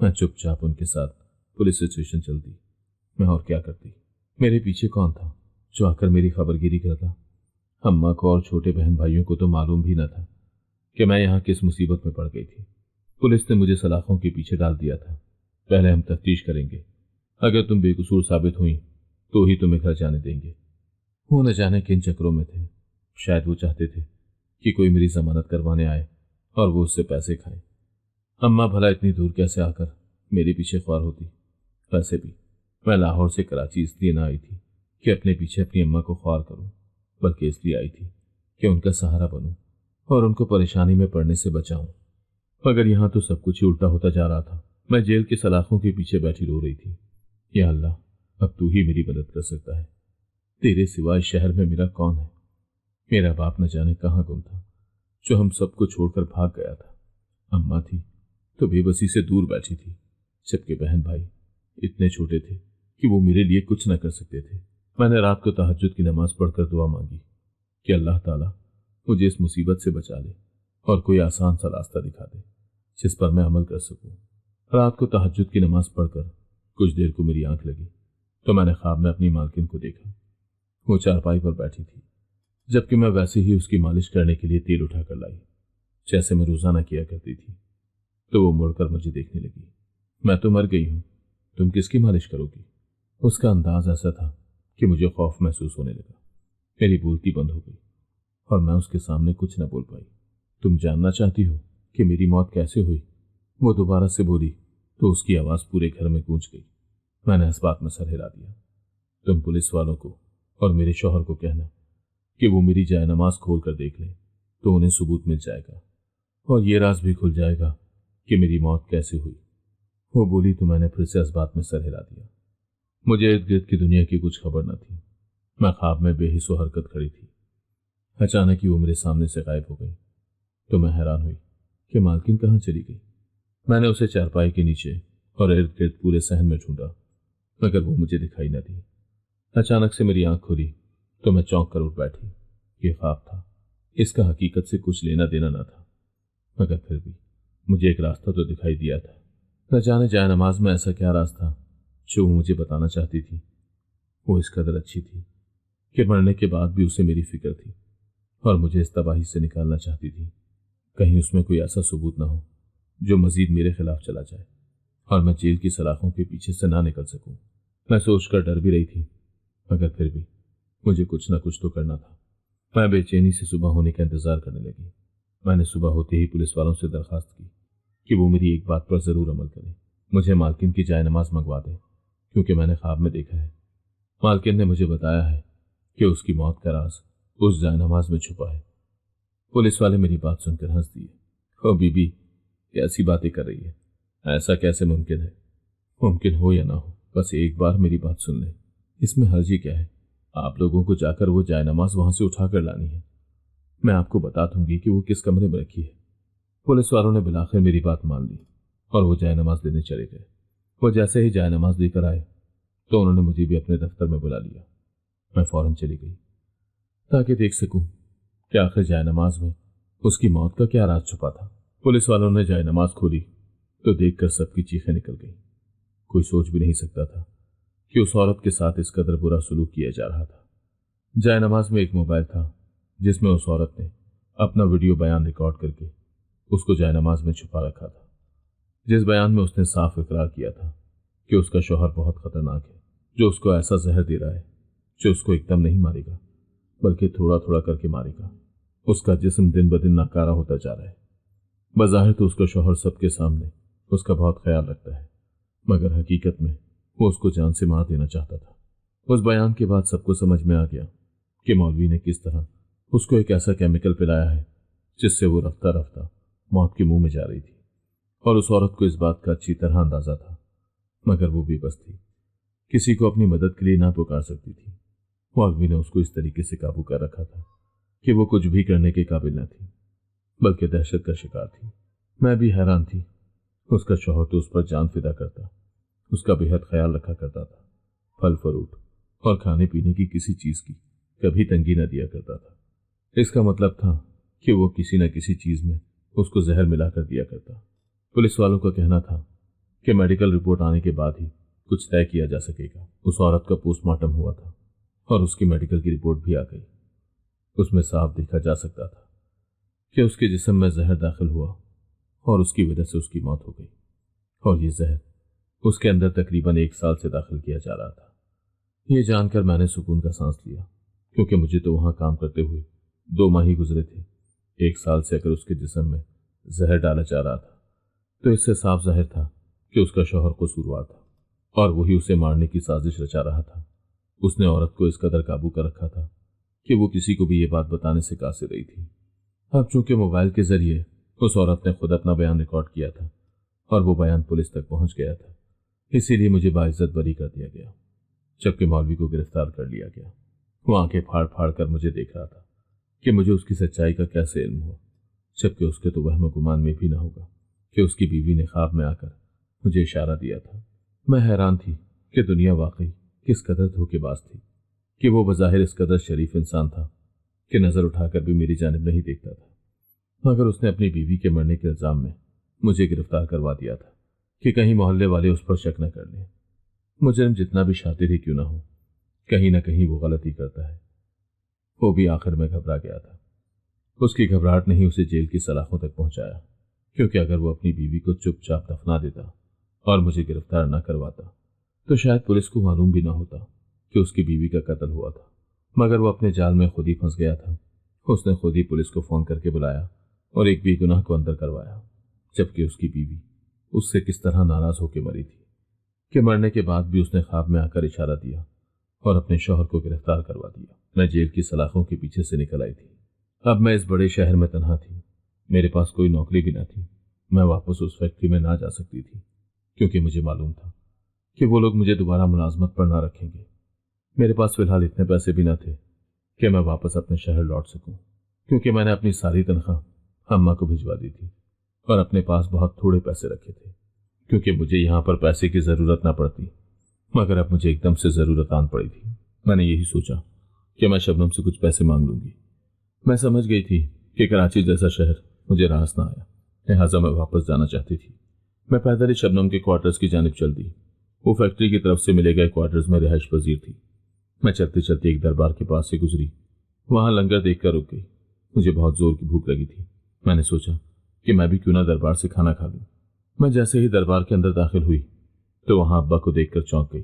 میں چپ چاپ ان کے ساتھ پولیس اسٹیشن چلتی۔ میں اور کیا کرتی؟ میرے پیچھے کون تھا جو آ کر میری خبر گیری کرتا؟ اماں کو اور چھوٹے بہن بھائیوں کو تو معلوم بھی نہ تھا کہ میں یہاں کس مصیبت میں پڑ گئی تھی۔ پولیس نے مجھے سلاخوں کے پیچھے ڈال دیا تھا۔ پہلے ہم تفتیش کریں گے، اگر تم بے قصور ثابت ہوئی تو ہی تمہیں گھر جانے دیں گے۔ وہ نہ جانے کن چکروں میں تھے۔ شاید وہ چاہتے تھے کہ کوئی میری ضمانت کروانے آئے اور وہ اس سے پیسے کھائیں۔ اماں بھلا اتنی دور کیسے آ کر میرے پیچھے خوار ہوتی؟ ویسے بھی میں لاہور سے کراچی اس لیے نہ آئی تھی کہ اپنے پیچھے اپنی اماں کو خوار کروں، بلکہ اس لیے آئی تھی کہ ان کا سہارا بنوں اور ان کو پریشانی میں پڑنے سے بچاؤں۔ مگر یہاں تو سب کچھ ہی الٹا ہوتا جا رہا تھا۔ میں جیل کے سلاخوں کے پیچھے بیٹھی رو رہی تھی۔ یا اللہ، اب تو ہی میری مدد کر سکتا ہے۔ تیرے سوا اس شہر میں میرا کون ہے؟ میرا باپ نہ جانے کہاں گم تھا جو ہم سب کو چھوڑ کر بھاگ گیا تھا۔ اماں تھی تو بے بسی سے دور بیٹھی تھی، جبکہ بہن بھائی اتنے چھوٹے تھے کہ وہ میرے لیے کچھ نہ کر سکتے تھے۔ میں نے رات کو تہجد کی نماز پڑھ کر دعا مانگی کہ اللہ تعالیٰ مجھے اس مصیبت سے بچا لے اور کوئی آسان سا راستہ دکھا دے جس پر میں عمل کر سکوں۔ رات کو تہجد کی نماز پڑھ کر کچھ دیر کو میری آنکھ لگی تو میں نے خواب میں اپنی مالکن کو دیکھا۔ وہ چارپائی پر بیٹھی تھی، جبکہ میں ویسے ہی اس کی مالش کرنے کے لیے تیل اٹھا کر لائی جیسے میں روزانہ کیا کرتی تھی۔ تو وہ مڑ کر مجھے دیکھنے لگی۔ میں تو مر گئی ہوں، تم کس کی مالش کرو گی؟ اس کا انداز ایسا تھا کہ مجھے خوف محسوس ہونے لگا۔ میری بولتی بند ہو گئی اور میں اس کے سامنے کچھ نہ بول پائی۔ تم جاننا چاہتی ہو کہ میری موت کیسے ہوئی؟ وہ دوبارہ سے بولی تو اس کی آواز پورے گھر میں گونج گئی۔ میں نے اس بات میں سر ہلا دیا۔ تم پولیس والوں کو اور میرے شوہر کو کہنا کہ وہ میری جائے نماز کھول کر دیکھ لیں تو انہیں ثبوت مل جائے گا اور یہ راز بھی کھل جائے گا کہ میری موت کیسے ہوئی۔ وہ بولی تو میں نے پھر سے اس بات میں سر ہلا دیا۔ مجھے ارد گرد کی دنیا کی کچھ خبر نہ تھی۔ میں خواب میں بے حس و حرکت کھڑی تھی۔ اچانک ہی وہ میرے سامنے سے غائب ہو گئی تو میں حیران ہوئی کہ مالکن کہاں چلی گئی۔ میں نے اسے چارپائی کے نیچے اور ارد گرد پورے صحن میں ڈھونڈا، مگر وہ مجھے دکھائی نہ دی۔ اچانک سے میری آنکھ کھلی تو میں چونک کر اٹھ بیٹھی۔ یہ خواب تھا، اس کا حقیقت سے کچھ لینا دینا نہ تھا، مگر پھر بھی مجھے ایک راستہ تو دکھائی دیا تھا۔ نہ جانے جائے نماز میں ایسا کیا راز تھا جو وہ مجھے بتانا چاہتی تھی۔ وہ اس قدر اچھی تھی کہ مرنے کے بعد بھی اسے میری فکر تھی اور مجھے اس تباہی سے نکالنا چاہتی تھی۔ کہیں اس میں کوئی ایسا ثبوت نہ ہو جو مزید میرے خلاف چلا جائے اور میں جیل کی سلاخوں کے پیچھے سے نہ نکل سکوں۔ میں سوچ کر ڈر بھی رہی تھی، مگر پھر بھی مجھے کچھ نہ کچھ تو کرنا تھا۔ میں بے چینی سے صبح ہونے کا انتظار کرنے لگی۔ میں نے صبح ہوتے ہی پولیس والوں سے درخواست کی کہ وہ میری ایک بات پر ضرور عمل کریں، مجھے مالکن کی جائے نماز منگوا دیں، کیونکہ میں نے خواب میں دیکھا ہے۔ مالکن نے مجھے بتایا ہے کہ اس کی موت کا راز اس جائے نماز میں چھپا ہے۔ پولیس والے میری بات سن کر ہنس دیے او بیبی کیسی باتیں کر رہی ہے؟ ایسا کیسے ممکن ہے؟ ممکن ہو یا نہ ہو، بس ایک بار میری بات سن لیں، اس میں حرج کیا ہے؟ آپ لوگوں کو جا کر وہ جائے نماز وہاں سے اٹھا کر لانی ہے، میں آپ کو بتا دوں گی کہ وہ کس کمرے میں رکھی ہے۔ پولیس والوں نے بلاخر میری بات مان لی اور وہ جائے نماز لینے چلے گئے۔ وہ جیسے ہی جائے نماز لے کر آئے تو انہوں نے مجھے بھی اپنے دفتر میں بلا لیا۔ میں فوراً چلی گئی تاکہ دیکھ سکوں کہ آخر جائے نماز میں اس کی موت کا کیا راز چھپا تھا۔ پولیس والوں نے جائے نماز کھولی تو دیکھ کر سب کی چیخیں نکل گئیں۔ کوئی سوچ بھی نہیں سکتا تھا کہ اس عورت کے ساتھ اس قدر برا سلوک کیا جا رہا تھا۔ جائے نماز میں ایک موبائل تھا جس میں اس عورت نے اپنا ویڈیو بیان ریکارڈ کر کے اس کو جائے نماز میں چھپا رکھا تھا، جس بیان میں اس نے صاف اقرار کیا تھا کہ اس کا شوہر بہت خطرناک ہے، جو اس کو ایسا زہر دے رہا ہے جو اس کو ایک دم نہیں مارے گا بلکہ تھوڑا تھوڑا کر کے مارے گا۔ اس کا جسم دن بدن ناکارہ ہوتا جا رہا ہے۔ بظاہر تو اس کا شوہر سب کے سامنے اس کا بہت خیال رکھتا ہے، مگر حقیقت میں وہ اس کو جان سے مار دینا چاہتا تھا۔ اس بیان کے بعد سب کو سمجھ میں آ گیا کہ مولوی نے کس طرح اس کو ایک ایسا کیمیکل پلایا ہے جس سے وہ رفتہ رفتہ موت کے منہ میں جا رہی تھی، اور اس عورت کو اس بات کا اچھی طرح اندازہ تھا، مگر وہ بے بس تھی، کسی کو اپنی مدد کے لیے نہ پکار سکتی تھی۔ مولوی نے اس کو اس طریقے سے قابو کر رکھا تھا کہ وہ کچھ بھی کرنے کے قابل نہ تھی، بلکہ دہشت کا شکار تھی۔ میں بھی حیران تھی، اس کا شوہر تو اس پر جان فدا کرتا، اس کا بے حد خیال رکھا کرتا تھا، پھل فروٹ اور کھانے پینے کی کسی چیز کی کبھی تنگی نہ دیا کرتا تھا۔ اس کا مطلب تھا کہ وہ کسی نہ کسی چیز میں اس کو زہر ملا کر دیا کرتا۔ پولیس والوں کا کہنا تھا کہ میڈیکل رپورٹ آنے کے بعد ہی کچھ طے کیا جا سکے گا۔ اس عورت کا پوسٹ مارٹم ہوا تھا اور اس کی میڈیکل کی رپورٹ بھی آ گئی۔ اس میں صاف دیکھا جا سکتا تھا کہ اس کے جسم میں زہر داخل ہوا اور اس کی وجہ سے اس کی موت ہو گئی، اور یہ زہر اس کے اندر تقریباً 1 سال سے داخل کیا جا رہا تھا۔ یہ جان کر میں نے سکون کا سانس لیا، کیونکہ مجھے تو وہاں کام کرتے ہوئے 2 ماہ ہی گزرے تھے۔ 1 سال سے اگر اس کے جسم میں زہر ڈالا جا رہا تھا تو اس سے صاف ظاہر تھا کہ اس کا شوہر قصوروار تھا اور وہی اسے مارنے کی سازش رچا رہا تھا۔ اس نے عورت کو اس قدر قابو کر رکھا تھا کہ وہ کسی کو بھی یہ بات بتانے سے قاصر رہی تھی۔ اب چونکہ موبائل کے ذریعے اس عورت نے خود اپنا بیان ریکارڈ کیا تھا اور وہ بیان پولیس تک پہنچ گیا تھا، اسی لیے مجھے باعزت بری کر دیا گیا، جبکہ مولوی کو گرفتار کر لیا گیا۔ وہ آنکھیں پھاڑ پھاڑ کر مجھے دیکھ رہا تھا کہ مجھے اس کی سچائی کا کیسے علم ہوا، جبکہ اس کے تو وہم و گمان میں بھی نہ ہوگا کہ اس کی بیوی نے خواب میں آ کر مجھے اشارہ دیا تھا۔ میں حیران تھی کہ دنیا واقعی کس قدر دھوکے باز تھی کہ وہ بظاہر اس قدر شریف انسان تھا کہ نظر اٹھا کر بھی میری جانب نہیں دیکھتا تھا، مگر اس نے اپنی بیوی کے مرنے کے الزام میں مجھے گرفتار کروا دیا تھا کہ کہیں محلے والے اس پر شک نہ کر لیں۔ مجرم جتنا بھی شاطر ہی کیوں نہ ہو، کہیں نہ کہیں وہ غلطی کرتا ہے۔ وہ بھی آخر میں گھبرا گیا تھا۔ اس کی گھبراہٹ نے ہی اسے جیل کی سلاخوں تک پہنچایا، کیونکہ اگر وہ اپنی بیوی کو چپ چاپ دفنا دیتا اور مجھے گرفتار نہ کرواتا تو شاید پولیس کو معلوم بھی نہ ہوتا کہ اس کی بیوی کا قتل ہوا تھا، مگر وہ اپنے جال میں خود ہی پھنس گیا تھا۔ اس نے خود ہی پولیس کو فون کر کے بلایا اور ایک بے گناہ کو اندر کروایا، جبکہ اس کی بیوی اس سے کس طرح ناراض ہو کے مری تھی کہ مرنے کے بعد بھی اس نے خواب میں آ کر اشارہ دیا اور اپنے شوہر کو گرفتار کروا دیا۔ میں جیل کی سلاخوں کے پیچھے سے نکل آئی تھی۔ اب میں اس بڑے شہر میں تنہا تھی، میرے پاس کوئی نوکری بھی نہ تھی۔ میں واپس اس فیکٹری میں نہ جا سکتی تھی کیونکہ مجھے معلوم تھا کہ وہ لوگ مجھے دوبارہ ملازمت پر نہ رکھیں گے۔ میرے پاس فی الحال اتنے پیسے بھی نہ تھے کہ میں واپس اپنے شہر لوٹ سکوں، کیونکہ میں نے اپنی ساری تنخواہ اماں کو بھجوا دی تھی اور اپنے پاس بہت تھوڑے پیسے رکھے تھے، کیونکہ مجھے یہاں پر پیسے کی ضرورت نہ پڑتی، مگر اب مجھے ایک دم سے ضرورت آن پڑی تھی۔ میں نے یہی سوچا کہ میں شبنم سے کچھ پیسے مانگ لوں گی۔ میں سمجھ گئی تھی کہ کراچی جیسا شہر مجھے راس نہ آیا، لہٰذا میں واپس جانا چاہتی تھی۔ میں پیدل ہی شبنم کے کوارٹرز کی جانب چل دی۔ وہ فیکٹری کی طرف سے ملے گئے کوارٹرز میں رہائش پذیر تھی۔ میں چلتے چلتے ایک دربار کے پاس سے گزری، وہاں لنگر دیکھ کر رک گئی۔ مجھے بہت زور کی بھوک لگی تھی۔ میں نے سوچا کہ میں بھی کیوں نہ دربار سے کھانا کھا لوں۔ میں جیسے ہی دربار کے اندر داخل ہوئی تو وہاں ابا کو دیکھ کر چونک گئی۔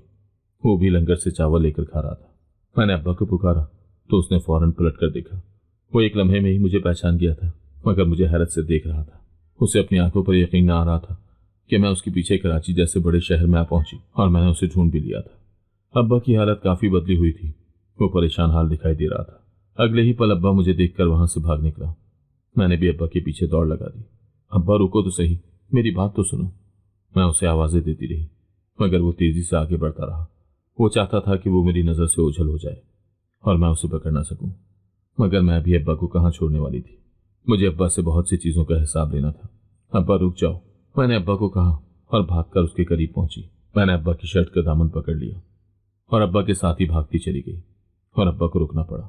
وہ بھی لنگر سے چاول لے کر کھا رہا تھا۔ میں نے ابا کو پکارا تو اس نے فوراً پلٹ کر دیکھا۔ وہ ایک لمحے میں ہی مجھے پہچان گیا تھا، مگر مجھے حیرت سے دیکھ رہا تھا۔ اسے اپنی آنکھوں پر یقین نہ آ رہا تھا کہ میں اس کے پیچھے کراچی جیسے بڑے شہر میں آ پہنچی، اور میں نے اسے ڈھونڈ بھی لیا تھا۔ ابا کی حالت کافی بدلی ہوئی تھی، وہ پریشان حال دکھائی دے رہا تھا۔ اگلے ہی پل ابا مجھے دیکھ کر وہاں سے بھاگ نکلا۔ میں نے بھی ابا کے پیچھے دوڑ لگا دی۔ अब्बा रुको तो सही, मेरी बात तो सुनो। मैं उसे आवाज़ें देती रही, मगर वो तेजी से आगे बढ़ता रहा। वो चाहता था कि वो मेरी नज़र से ओझल हो जाए और मैं उसे पकड़ ना सकूं, मगर मैं भी अब्बा को कहाँ छोड़ने वाली थी। मुझे अब्बा से बहुत सी चीज़ों का हिसाब लेना था। अब्बा रुक जाओ, मैंने अब्बा को कहा और भागकर उसके करीब पहुंची। मैंने अब्बा की शर्ट का दामन पकड़ लिया और अब्बा के साथ ही भागती चली गई और अब्बा को रुकना पड़ा।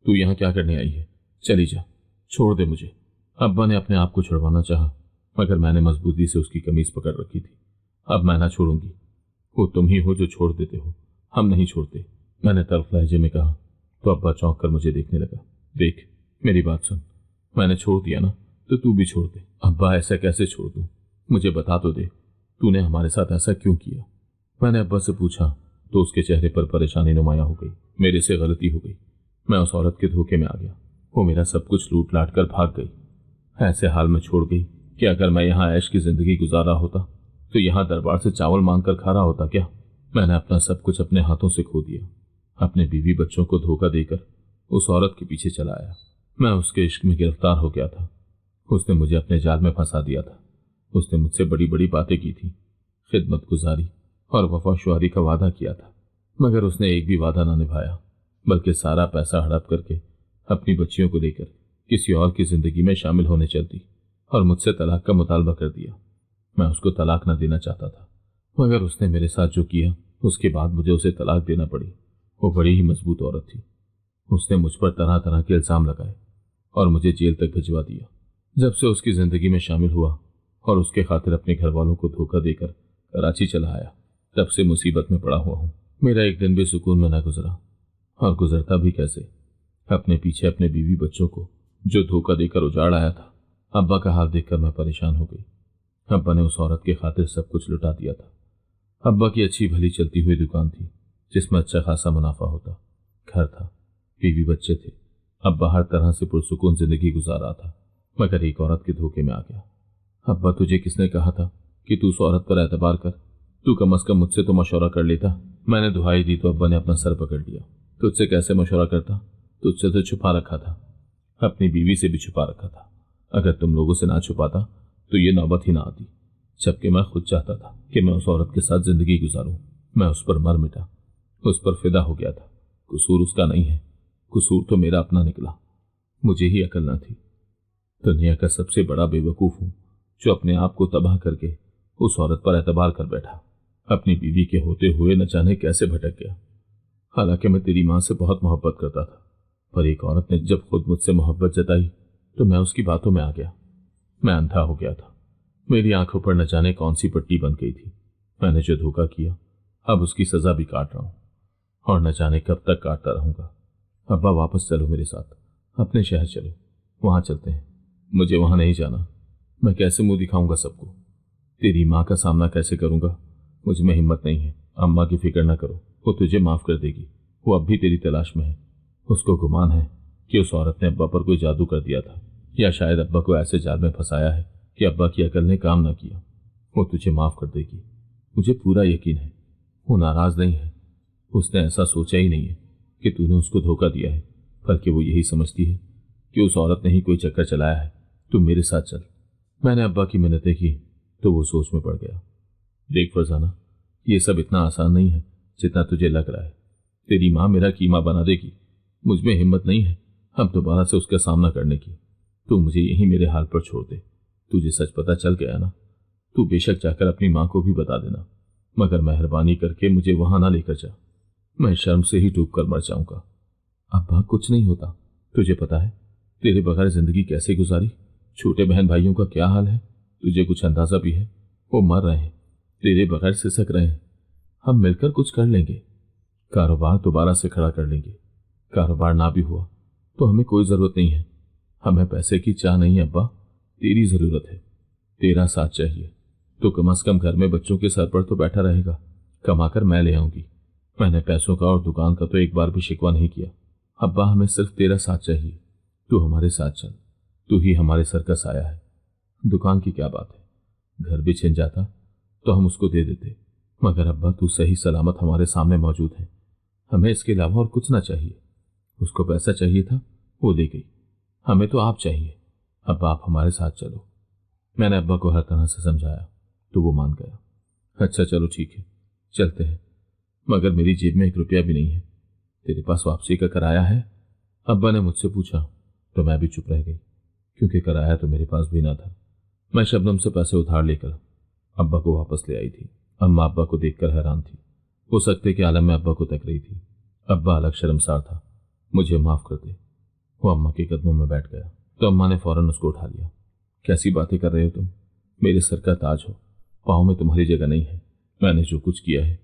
तू यहाँ क्या करने आई है? चली जा, छोड़ दे मुझे। अब्बा ने अपने आप को छुड़वाना चाहा, मगर मैंने मजबूती से उसकी कमीज पकड़ रखी थी। अब मैं ना छोड़ूंगी, वो तुम ही हो जो छोड़ देते हो, हम नहीं छोड़ते, मैंने तल्ख लहजे में कहा। तो अब्बा चौंक कर मुझे देखने लगा। देख, मेरी बात सुन, मैंने छोड़ दिया ना, तो तू भी छोड़ दे। अब्बा ऐसा कैसे छोड़ दूं? मुझे बता तो दे, तूने हमारे साथ ऐसा क्यों किया? मैंने अब्बा से पूछा तो उसके चेहरे पर परेशानी नुमाया हो गई। मेरे से गलती हो गई, मैं उस औरत के धोखे में आ गया। वो मेरा सब कुछ लूट लाट कर भाग गई, ऐसे हाल में छोड़ गई कि अगर मैं यहाँ ऐश की जिंदगी गुजार रहा होता तो यहाँ दरबार से चावल मांग कर खा रहा होता क्या? मैंने अपना सब कुछ अपने हाथों से खो दिया, अपने बीवी बच्चों को धोखा देकर उस औरत के पीछे चला आया। मैं उसके इश्क में गिरफ्तार हो गया था। उसने मुझे अपने जाल में फंसा दिया था। उसने मुझसे बड़ी बड़ी बातें की थी, खिदमत गुजारी और वफाशुआरी का वादा किया था, मगर उसने एक भी वादा ना निभाया, बल्कि सारा पैसा हड़प करके अपनी बच्चियों को लेकर किसी और की जिंदगी में शामिल होने चल दी और मुझसे तलाक का मुतालबा कर दिया। मैं उसको तलाक न देना चाहता था, मगर उसने मेरे साथ जो किया उसके बाद मुझे उसे तलाक देना पड़ी। वो बड़ी ही मजबूत औरत थी। उसने मुझ पर तरह तरह के इल्जाम लगाए और मुझे जेल तक भिजवा दिया। जब से उसकी जिंदगी में शामिल हुआ और उसके खातिर अपने घर वालों को धोखा देकर कराची चला आया, तब से मुसीबत में पड़ा हुआ हूँ। मेरा एक दिन भी सुकून में न गुजरा, और गुजरता भी कैसे? अपने पीछे अपने बीवी बच्चों को जो धोखा देकर उजाड़ आया था। अब्बा का हाल देखकर मैं परेशान हो गई। अब्बा ने उस औरत के खातिर सब कुछ लुटा दिया था। अब्बा की अच्छी भली चलती हुई दुकान थी जिसमें अच्छा खासा मुनाफा होता, घर था, बीवी बच्चे थे। अब्बा हर तरह से पुरसुकून जिंदगी गुजार रहा था, मगर एक औरत के धोखे में आ गया। अब्बा, तुझे किसने कहा था कि तू उस औरत पर एतबार कर? तू कम अज कम मुझसे तो मशवरा कर लेता। मैंने दुहाई दी तो अब्बा ने अपना सर पकड़ लिया। तुझसे कैसे मशवरा करता? तुझसे तो छुपा रखा था, अपनी बीवी से भी छुपा रखा था। अगर तुम लोगों से ना छुपाता तो ये नौबत ही ना आती, जबकि मैं खुद चाहता था कि मैं उस औरत के साथ जिंदगी गुजारूं। मैं उस पर मर मिटा, उस पर फिदा हो गया था। कसूर उसका नहीं है, कसूर तो मेरा अपना निकला। मुझे ही अकल ना थी। दुनिया का सबसे बड़ा बेवकूफ हूं जो अपने आप को तबाह करके उस औरत पर एतबार कर बैठा। अपनी बीवी के होते हुए न जाने कैसे भटक गया। हालांकि मैं तेरी मां से बहुत मोहब्बत करता था, पर एक औरत ने जब खुद मुझसे मोहब्बत जताई तो मैं उसकी बातों में आ गया। मैं अंधा हो गया था। मेरी आंखों पर न जाने कौन सी पट्टी बन गई थी। मैंने जो धोखा किया अब उसकी सजा भी काट रहा हूं, और न जाने कब तक काटता रहूंगा। अब्बा, वापस चलो मेरे साथ, अपने शहर चलो, वहां चलते हैं। मुझे वहां नहीं जाना। मैं कैसे मुंह दिखाऊंगा सबको? तेरी माँ का सामना कैसे करूंगा? मुझ में हिम्मत नहीं है। अम्मा की फिक्र न करो, वो तुझे माफ कर देगी। वो अब भी तेरी तलाश में है। उसको गुमान है कि उस औरत ने अब्बा पर कोई जादू कर दिया था, या शायद अब्बा को ऐसे जाल में फंसाया है कि अब्बा की अकल ने काम न किया। वो तुझे माफ कर देगी, मुझे पूरा यकीन है। वो नाराज नहीं है। उसने ऐसा सोचा ही नहीं है कि तूने उसको धोखा दिया है, बल्कि वो यही समझती है कि उस औरत ने ही कोई चक्कर चलाया है। तू मेरे साथ चल। मैंने अब्बा की मिन्नतें की तो वो सोच में पड़ गया। देख फरजाना, ये सब इतना आसान नहीं है जितना तुझे लग रहा है। तेरी माँ मेरा कीमा बना देगी। मुझ में हिम्मत नहीं है अब दोबारा से उसका सामना करने की। तू मुझे यहीं मेरे हाल पर छोड़ दे। तुझे सच पता चल गया ना, तू बेशक जाकर अपनी माँ को भी बता देना, मगर मेहरबानी करके मुझे वहां ना लेकर जा। मैं शर्म से ही डूब कर मर जाऊंगा। अब्बा, कुछ नहीं होता। तुझे पता है तेरे बगैर जिंदगी कैसे गुजारी? छोटे बहन भाइयों का क्या हाल है तुझे कुछ अंदाजा भी है? वो मर रहे हैं, तेरे बगैर सिसक रहे हैं। हम मिलकर कुछ कर लेंगे, कारोबार दोबारा से खड़ा कर लेंगे। कारोबार ना भी हुआ तो हमें कोई जरूरत नहीं है। हमें पैसे की चाह नहीं है अब्बा, तेरी जरूरत है। तेरा साथ चाहिए तो कम से कम घर में बच्चों के सर पर तो बैठा रहेगा। कमाकर मैं ले आऊंगी। मैंने पैसों का और दुकान का तो एक बार भी शिकवा नहीं किया। अब्बा, हमें सिर्फ तेरा साथ चाहिए। तू हमारे साथ चल, तू ही हमारे सर का साया है। दुकान की क्या बात है, घर भी छिन जाता तो हम उसको दे देते, मगर अब्बा तू सही सलामत हमारे सामने मौजूद है। हमें इसके अलावा और कुछ ना चाहिए। उसको पैसा चाहिए था, वो ले गई। हमें तो आप चाहिए। अब्बा, आप हमारे साथ चलो। मैंने अब्बा को हर तरह से समझाया तो वो मान गया। अच्छा चलो ठीक है, चलते हैं, मगर मेरी जेब में 1 रुपया भी नहीं है। तेरे पास वापसी का किराया है? अब्बा ने मुझसे पूछा तो मैं भी चुप रह गई, क्योंकि किराया तो मेरे पास भी ना था। मैं शबनम से पैसे उधार लेकर अब्बा को वापस ले आई थी। अम्मा अब्बा को देखकर हैरान थी। वो सकते के आलम में अब्बा को तक रही थी। अब्बा अलग शर्मसार था। मुझे माफ कर दे। वो अम्मा के कदमों में बैठ गया तो अम्मा ने फौरन उसको उठा लिया। कैसी बातें कर रहे हो तुम? मेरे सर का ताज हो, पाँव में तुम्हारी जगह नहीं है। मैंने जो कुछ किया है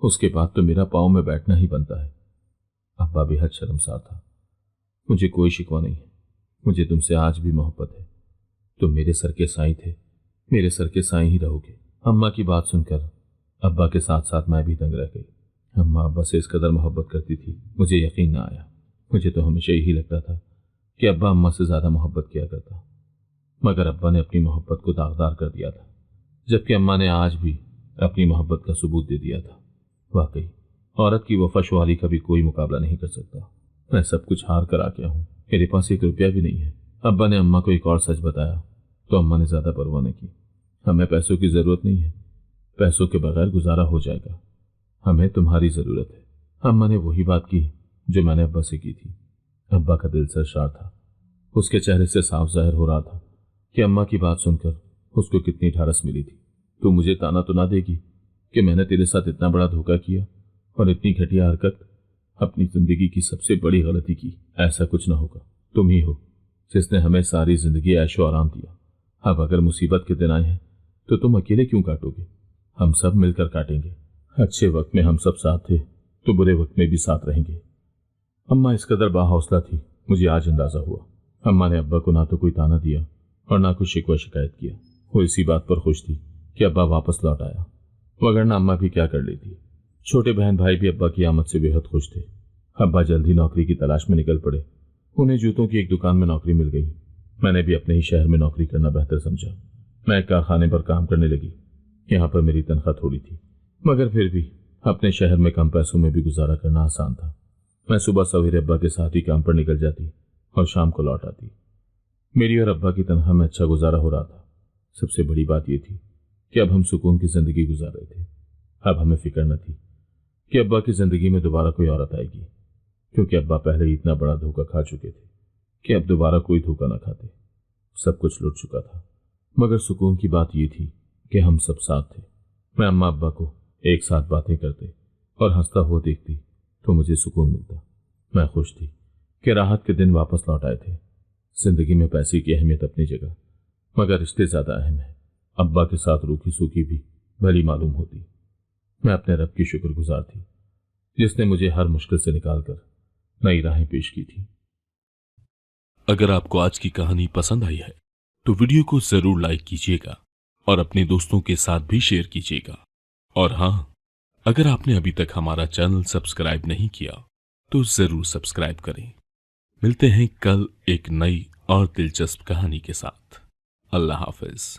उसके बाद तो मेरा पाँव में बैठना ही बनता है। अब्बा बेहद शर्मसार था। मुझे कोई शिकवा नहीं है, मुझे तुमसे आज भी मोहब्बत है। तुम मेरे सर के साईं थे, मेरे सर के साईं ही रहोगे। अम्मा की बात सुनकर अब्बा के साथ साथ मैं भी दंग रह गई। अम्मा अब्बा से इस कदर मोहब्बत करती थी, मुझे यकीन ना आया। मुझे तो हमेशा यही लगता था कि अब्बा अम्मा से ज्यादा मोहब्बत किया करता, मगर अब्बा ने अपनी मोहब्बत को दागदार कर दिया था, जबकि अम्मा ने आज भी अपनी मोहब्बत का सबूत दे दिया था। वाकई औरत की वफाशवाली का भी कोई मुकाबला नहीं कर सकता। मैं सब कुछ हार कर आ गया हूँ, मेरे पास 1 रुपया भी नहीं है। अब्बा ने अम्मा को एक और सच बताया तो अम्मा ने ज्यादा परवाह नहीं की। हमें पैसों की जरूरत नहीं है, पैसों के बगैर गुजारा हो जाएगा, हमें तुम्हारी जरूरत है। अम्मा ने वही बात की जो मैंने अब्बा से की थी। अब्बा का दिल सरशार था। उसके चेहरे से साफ जाहिर हो रहा था कि अम्मा की बात सुनकर उसको कितनी ढारस मिली थी। तू मुझे ताना तो ना देगी कि मैंने तेरे साथ इतना बड़ा धोखा किया और इतनी घटिया हरकत, अपनी जिंदगी की सबसे बड़ी गलती की? ऐसा कुछ ना होगा, तुम ही हो जिसने हमें सारी जिंदगी ऐशो आराम दिया। अब अगर मुसीबत के दिन आए हैं तो तुम अकेले क्यों काटोगे? हम सब मिलकर काटेंगे। अच्छे वक्त में हम सब साथ थे तो बुरे वक्त में भी साथ रहेंगे। अम्मा इस कदर बाहौसला थी, मुझे आज अंदाजा हुआ। अम्मा ने अब्बा को ना तो कोई ताना दिया और ना कोई शिकवा शिकायत किया। वो इसी बात पर खुश थी कि अब्बा वापस लौट आया, वगरना अम्मा भी क्या कर लेती। छोटे बहन भाई भी अब्बा की आमद से बेहद खुश थे। अब्बा जल्द ही नौकरी की तलाश में निकल पड़े। उन्हें जूतों की एक दुकान में नौकरी मिल गई। मैंने भी अपने ही शहर में नौकरी करना बेहतर समझा। मैं एक कारखाने पर काम करने लगी। यहाँ पर मेरी तनख्वाह थोड़ी थी, मगर फिर भी अपने शहर में कम पैसों में भी गुजारा करना आसान था। मैं सुबह सवेरे अब्बा के साथ ही काम पर निकल जाती और शाम को लौट आती। मेरी और अब्बा की तनख्वाह में अच्छा गुजारा हो रहा था। सबसे बड़ी बात यह थी कि अब हम सुकून की जिंदगी गुजार रहे थे। अब हमें फिक्र न थी कि अब्बा की जिंदगी में दोबारा कोई औरत आएगी, क्योंकि अब्बा पहले ही इतना बड़ा धोखा खा चुके थे कि अब दोबारा कोई धोखा न खाते। सब कुछ लुट चुका था, मगर सुकून की बात यह थी कि हम सब साथ थे। मैं अम्मा अब्बा को एक साथ बातें करते और हंसता हुआ देखती तो मुझे सुकून मिलता। मैं खुश थी कि राहत के दिन वापस लौट आए थे। जिंदगी में पैसे की अहमियत अपनी जगह, मगर रिश्ते ज्यादा अहम है। अब्बा के साथ रूखी सूखी भी भली मालूम होती। मैं अपने रब की शुक्रगुजार थी जिसने मुझे हर मुश्किल से निकालकर नई राहें पेश की थी।
अगर आपको आज की कहानी पसंद आई है तो वीडियो को जरूर लाइक कीजिएगा और अपने दोस्तों के साथ भी शेयर कीजिएगा। और हाँ, अगर आपने अभी तक हमारा चैनल सब्सक्राइब नहीं किया तो जरूर सब्सक्राइब करें। मिलते हैं कल एक नई और दिलचस्प कहानी के साथ। अल्लाह हाफिज।